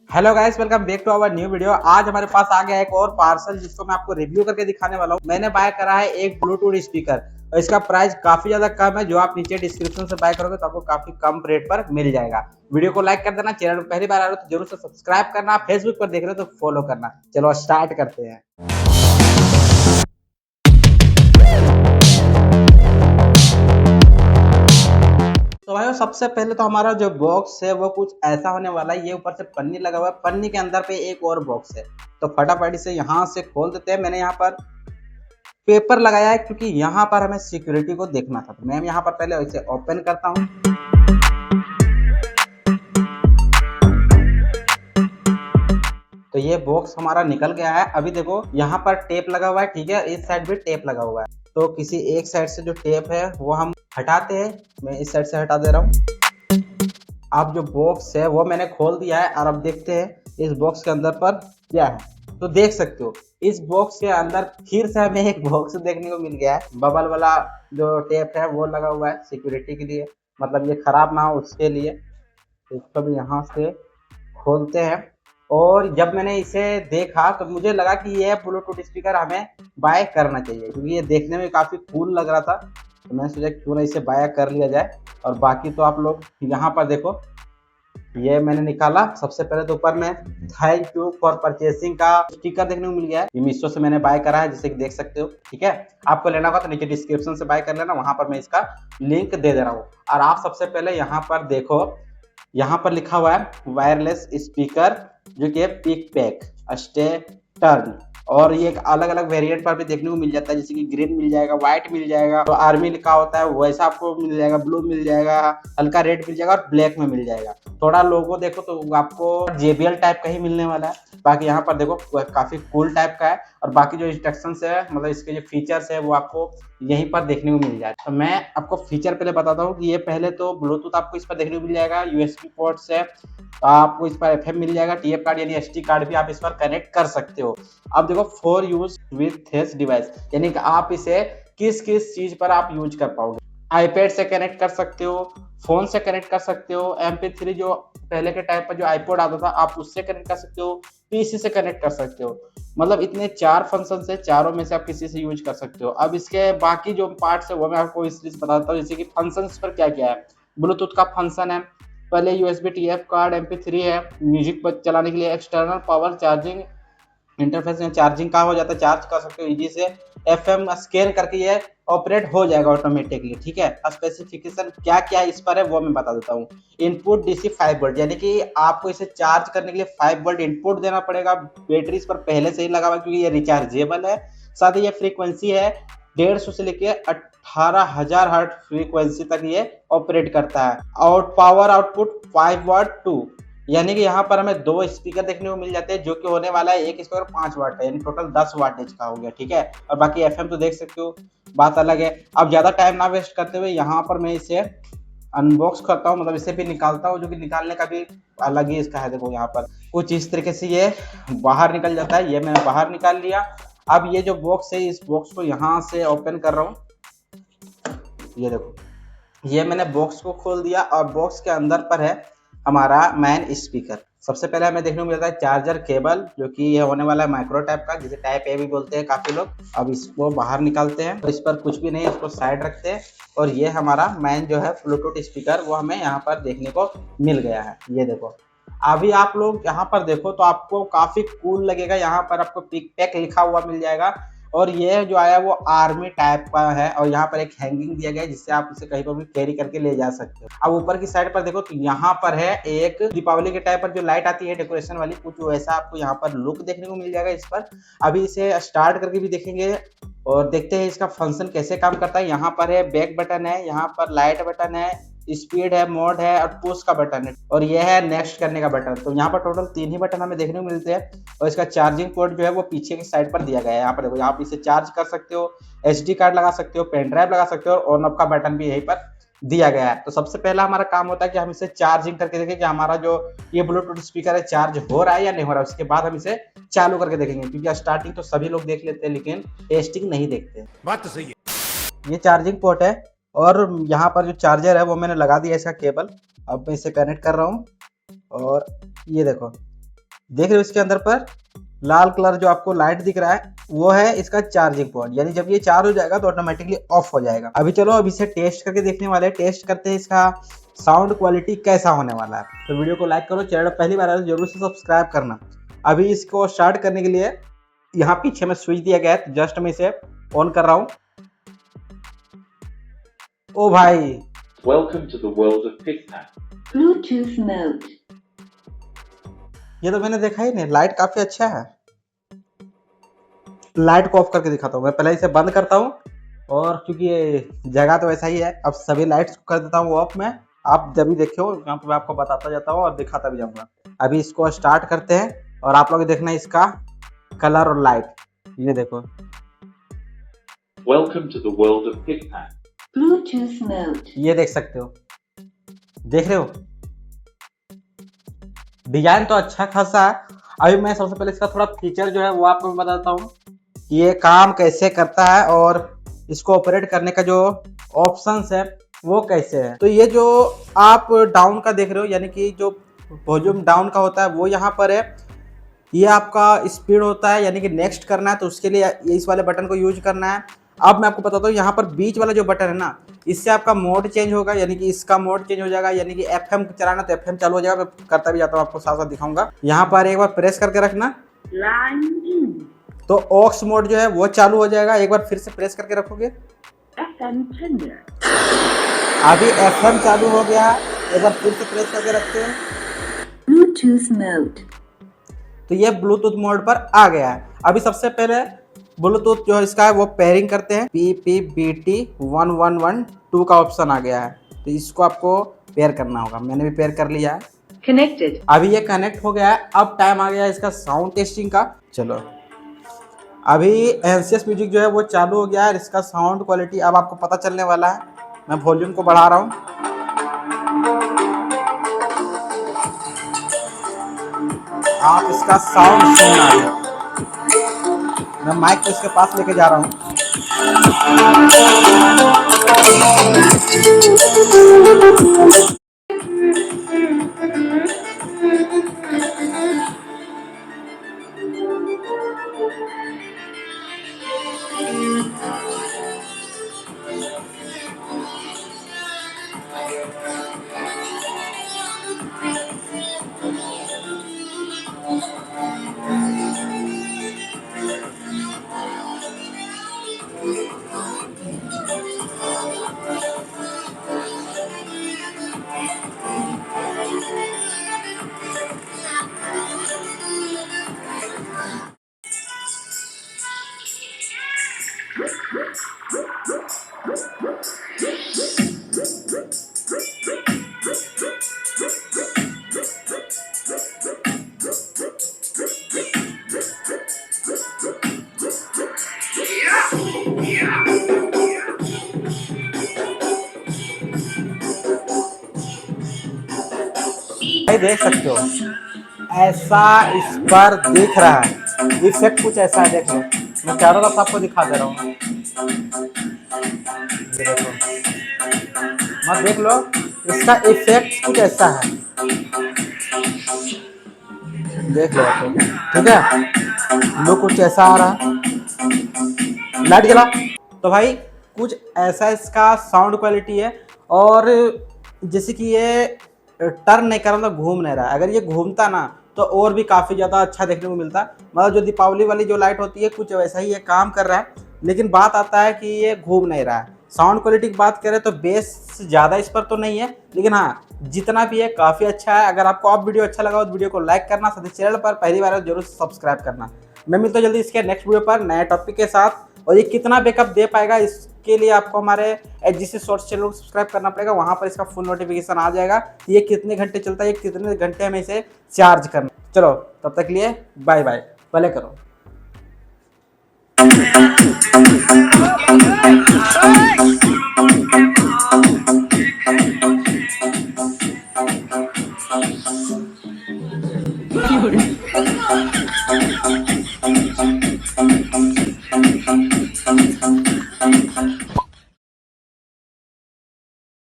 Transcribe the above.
Hello guys, welcome back to our new video. आज हमारे पास आ गया एक और पार्सल जिसको मैं आपको रिव्यू करके दिखाने वाला हूँ। मैंने बाय करा है एक ब्लूटूथ स्पीकर और इसका प्राइस काफी ज्यादा कम है। जो आप नीचे डिस्क्रिप्शन से बाय करोगे तो आपको काफी कम रेट पर मिल जाएगा। वीडियो को लाइक कर देना, चैनल पर पहली बार आ रहे हो तो जरूर से सब्सक्राइब करना, फेसबुक पर देख रहे हो तो फॉलो करना। चलो स्टार्ट करते हैं। तो भाई सबसे पहले तो हमारा जो बॉक्स है वो कुछ ऐसा होने वाला है। ये ऊपर से पन्नी लगा हुआ है, पन्नी के अंदर पे एक और बॉक्स है। तो फटाफट से यहाँ से खोल देते हैं। मैंने यहाँ पर पेपर लगाया है क्योंकि यहाँ पर हमें सिक्योरिटी को देखना था। तो मैं यहाँ पर पहले इसे ओपन करता हूँ। तो ये बॉक्स हमारा निकल गया है। अभी देखो यहाँ पर टेप लगा हुआ है, ठीक है, इस साइड भी टेप लगा हुआ है। तो किसी एक साइड से जो टेप है वो हम हटाते हैं। मैं इस साइड से हटा दे रहा हूँ। अब जो बॉक्स है वो मैंने खोल दिया है और अब देखते हैं इस बॉक्स के अंदर पर क्या है। तो देख सकते हो इस बॉक्स के अंदर फिर से हमें एक बॉक्स देखने को मिल गया है। बबल वाला जो टेप है वो लगा हुआ है सिक्योरिटी के लिए, मतलब ये खराब ना हो उसके लिए। इसको भी यहाँ से खोलते हैं। और जब मैंने इसे देखा तो मुझे लगा कि ये ब्लूटूथ स्पीकर हमें बाय करना चाहिए क्योंकि ये देखने में काफ़ी कूल लग रहा था। तो मैंने सोचा क्यों ना इसे बाय कर लिया जाए। और बाकी तो आप लोग यहाँ पर देखो, ये मैंने निकाला। सबसे पहले तो ऊपर में थैंक यू फॉर परचेसिंग का स्टिकर देखने को मिल गया है। ये मीशो से मैंने बाय करा है, जैसे कि देख सकते हो, ठीक है। आपको लेना होगा तो नीचे डिस्क्रिप्शन से बाय कर लेना, वहां पर मैं इसका लिंक दे दे रहा हूँ। और आप सबसे पहले यहाँ पर देखो, यहाँ पर लिखा हुआ है वायरलेस स्पीकर जो कि पिक पैक स्टे टर्न। और ये एक अलग अलग वेरिएंट पर भी देखने को मिल जाता है, जैसे कि ग्रीन मिल जाएगा, व्हाइट मिल जाएगा, तो आर्मी लिखा होता है वैसा आपको मिल जाएगा, ब्लू मिल जाएगा, हल्का रेड मिल जाएगा और ब्लैक में मिल जाएगा। थोड़ा लोगो देखो तो आपको JBL टाइप का ही मिलने वाला है। बाकी यहाँ पर देखो काफी कूल टाइप का है। और बाकी जो इंस्ट्रक्शंस है, मतलब इसके जो फीचर्स है वो आपको यहीं पर देखने को मिल जाए। तो मैं आपको फीचर पहले बताता हूँ कि ये पहले तो ब्लूटूथ आपको इस पर देखने को मिल जाएगा, USB पोर्ट से आपको इस पर FM मिल जाएगा, TF कार्ड यानी SD कार्ड भी आप इस पर कनेक्ट कर सकते हो। अब देखो for use with this device, यानी कि आप इसे किस किस चीज पर आप यूज कर पाओगे। iPad से कनेक्ट कर सकते हो, फोन से कनेक्ट कर सकते हो, MP3 जो पहले के टाइम पर जो iPod आता था आप उससे कनेक्ट कर सकते हो, PC से कनेक्ट कर सकते हो। मतलब इतने 4 फंक्शन है, चारों में से आप किसी से यूज कर सकते हो। अब इसके बाकी जो पार्ट्स है वो मैं आपको इस चीज बताता हूँ, जैसे कि फंक्शंस पर क्या क्या है। ब्लूटूथ का फंक्शन है, पहले USB TF कार्ड, MP3 है, म्यूजिक पर चलाने के लिए एक्सटर्नल पावर चार्जिंग इंटरफेस में चार्जिंग का हो जाता है, चार्ज कर सकते हो इजी से। FM स्कैन करके ये ऑपरेट हो जाएगा ऑटोमेटिकली, ठीक है। स्पेसिफिकेशन क्या क्या इस पर है वो मैं बता देता हूँ। इनपुट DC 5 वोल्ट, यानी कि आपको इसे चार्ज करने के लिए 5 वोल्ट इनपुट देना पड़ेगा। बैटरी इस पर पहले से ही लगा हुआ क्योंकि ये रिचार्जेबल है। साथ ही ये फ्रीक्वेंसी है 150 से लेके 18,000 हर्ट फ्रीक्वेंसी तक ये ऑपरेट करता है। और पावर आउटपुट 5 वाट 2, यानी कि यहाँ पर हमें 2 स्पीकर देखने को मिल जाते हैं जो कि होने वाला है एक स्पीकर 5 वाट है, यानी टोटल 10 वाटेज का हो गया, ठीक है। और बाकी FM तो देख सकते हो, बात अलग है। अब ज्यादा टाइम ना वेस्ट करते हुए यहाँ पर मैं इसे अनबॉक्स करता हूँ, मतलब इसे भी निकालता हूँ, जो कि निकालने का भी अलग ही इसका है। देखो यहाँ पर कुछ इस तरीके से ये बाहर निकल जाता है। ये मैंने बाहर निकाल लिया। अब ये जो बॉक्स है इस बॉक्स को यहाँ से ओपन कर रहा हूँ। ये देखो, ये मैंने बॉक्स को खोल दिया और बॉक्स के अंदर पर है हमारा मैन स्पीकर। सबसे पहले हमें देखने को मिलता है चार्जर केबल, जो कि ये होने वाला है माइक्रो टाइप का, जिसे टाइप ए भी बोलते हैं काफी लोग। अब इसको बाहर निकालते हैं, तो इस पर कुछ भी नहीं है, इसको साइड रखते हैं। और ये हमारा मैन जो है ब्लूटूथ स्पीकर वो हमें यहाँ पर देखने को मिल गया है। ये देखो, अभी आप लोग यहाँ पर देखो तो आपको काफी कूल लगेगा। यहाँ पर आपको पिक पैक लिखा हुआ मिल जाएगा। और ये जो आया वो आर्मी टाइप का है। और यहाँ पर एक हैंगिंग दिया गया है जिससे आप इसे कहीं पर भी कैरी करके ले जा सकते हो। अब ऊपर की साइड पर देखो तो यहाँ पर है एक दीपावली के टाइप पर जो लाइट आती है डेकोरेशन वाली, कुछ वैसा आपको यहाँ पर लुक देखने को मिल जाएगा इस पर। अभी इसे स्टार्ट करके भी देखेंगे और देखते हैं इसका फंक्शन कैसे काम करता है। यहाँ पर है बैक बटन है, यहाँ पर लाइट बटन है, स्पीड है, मोड है और पुश का बटन है, और यह है नेक्स्ट करने का बटन। तो यहाँ पर टोटल 3 ही बटन हमें देखने को मिलते हैं। और इसका चार्जिंग पोर्ट जो है वो पीछे की साइड पर दिया गया है। यहाँ पर देखो, आप इसे चार्ज कर सकते हो, SD कार्ड लगा सकते हो, पेन ड्राइव लगा सकते हो, और ऑन ऑफ का बटन भी यहीं पर दिया गया है। तो सबसे पहला हमारा काम होता है कि हम इसे चार्जिंग करके देखें कि हमारा जो ये ब्लूटूथ स्पीकर है चार्ज हो रहा है या नहीं हो रहा है। उसके बाद हम इसे चालू करके देखेंगे, क्योंकि स्टार्टिंग तो सभी लोग देख लेते हैं लेकिन टेस्टिंग नहीं देखते। बात तो सही है। ये चार्जिंग पोर्ट है और यहाँ पर जो चार्जर है वो मैंने लगा दिया इसका केबल। अब मैं इसे कनेक्ट कर रहा हूँ और ये देखो देख रहे हो इसके अंदर पर लाल कलर जो आपको लाइट दिख रहा है वो है इसका चार्जिंग पोर्ट, यानी जब ये चार्ज हो जाएगा तो ऑटोमेटिकली ऑफ हो जाएगा। अभी चलो अब इसे टेस्ट करके देखने वाले हैं, टेस्ट करते हैं इसका साउंड क्वालिटी कैसा होने वाला है। तो वीडियो को लाइक करो, चैनल पहली बार आए तो जरूर से सब्सक्राइब करना। अभी इसको स्टार्ट करने के लिए यहाँ पीछे में स्विच दिया गया है, जस्ट मैं इसे ऑन कर रहा हूँ। ओ भाई, Welcome to the world of PicPac. Bluetooth mode. ये तो मैंने देखा ही नहीं, लाइट काफी अच्छा है। लाइट को ऑफ करके दिखाता हूँ, मैं पहले इसे बंद करता हूँ और क्योंकि ये जगह तो वैसा ही है, अब सभी लाइट्स को कर देता हूँ ऑफ में। आप जब भी देखो यहाँ पे मैं आपको बताता जाता हूँ और दिखाता भी जाऊंगा। अभी इसको स्टार्ट करते हैं और आप लोग देखना इसका कलर और लाइट, ये देखो। Welcome to the world of PicPac. Bluetooth mode. ये देख सकते हो, देख रहे हो डिजाइन तो अच्छा खासा है। अभी मैं सबसे पहले इसका थोड़ा फीचर जो है वो आपको मैं बताता हूँ कि ये काम कैसे करता है और इसको ऑपरेट करने का जो ऑप्शंस है वो कैसे है। तो ये जो आप डाउन का देख रहे हो, यानी कि जो वॉल्यूम डाउन का होता है वो यहाँ पर है। ये आपका स्पीड होता है, यानी कि नेक्स्ट करना है तो उसके लिए इस वाले बटन को यूज करना है। अब मैं आपको बताता हूँ, यहाँ पर बीच वाला जो बटन है ना, इससे आपका मोड चेंज होगा, यानी कि इसका मोड चेंज हो जाएगा, यानी कि एफएम चलाना तो एफएम चालू हो जाएगा। मैं करता भी जाता हूँ, आपको साथ साथ दिखाऊंगा। यहाँ पर एक बार प्रेस करके रखना Line in. तो ऑक्स मोड जो है वो चालू हो जाएगा। एक बार फिर से प्रेस करके रखोगे, FM tender. अभी एफएम चालू हो गया। एक बार फिर से प्रेस करके रखते हैं Bluetooth mode. तो ये ब्लूटूथ मोड पर आ गया है। अभी सबसे पहले ब्लूटूथ जो इसका है वो पेयरिंग करते हैं। PPBT1112 का ऑप्शन आ गया है, तो इसको आपको पेयर करना होगा। मैंने भी पेयर कर लिया है। Connected. अभी ये कनेक्ट हो गया है। अब टाइम आ गया है इसका साउंड टेस्टिंग का। चलो अभी एनसीएस म्यूजिक जो है वो चालू हो गया है। इसका साउंड क्वालिटी अब आपको पता चलने वाला है। मैं वॉल्यूम को बढ़ा रहा हूँ। आप इसका साउंड सुनना, मैं माइक को इसके पास लेके जा रहा हूँ। भाई देख सकते हो ऐसा इस पर दिख रहा है। इफेक्ट कुछ ऐसा है, देख लो। मैं चारों तरफ आपको दिखा दे रहा हूँ, ये देखो, मत देख लो। इसका इफेक्ट कुछ ऐसा है, देख लो आप लोग, ठीक है। लो कुछ ऐसा आ रहा है, लाइट जला। तो भाई कुछ ऐसा इसका साउंड क्वालिटी है। और जैसे कि ये टर्न नहीं कर रहा, घूम नहीं रहा। अगर ये घूमता ना तो और भी काफ़ी ज़्यादा अच्छा देखने को मिलता। मतलब जो दीपावली वाली जो लाइट होती है कुछ वैसा ही ये काम कर रहा है, लेकिन बात आता है कि ये घूम नहीं रहा है। साउंड क्वालिटी की बात करें तो बेस ज़्यादा इस पर तो नहीं है, लेकिन हाँ जितना भी है काफ़ी अच्छा है। अगर आपको अब वीडियो अच्छा लगा तो वीडियो को लाइक करना, साथ ही चैनल पर पहली बार जरूर सब्सक्राइब करना। मैं मिलता हूं जल्दी इसके नेक्स्ट वीडियो पर नए टॉपिक के साथ। और ये कितना बैकअप दे पाएगा इसके लिए आपको हमारे एचजीसी शॉर्ट्स चैनल को सब्सक्राइब करना पड़ेगा। वहां पर इसका फुल नोटिफिकेशन आ जाएगा, ये कितने घंटे चलता है, ये कितने घंटे हमें इसे चार्ज करना। चलो तब तक के लिए बाय बाय, पहले करो।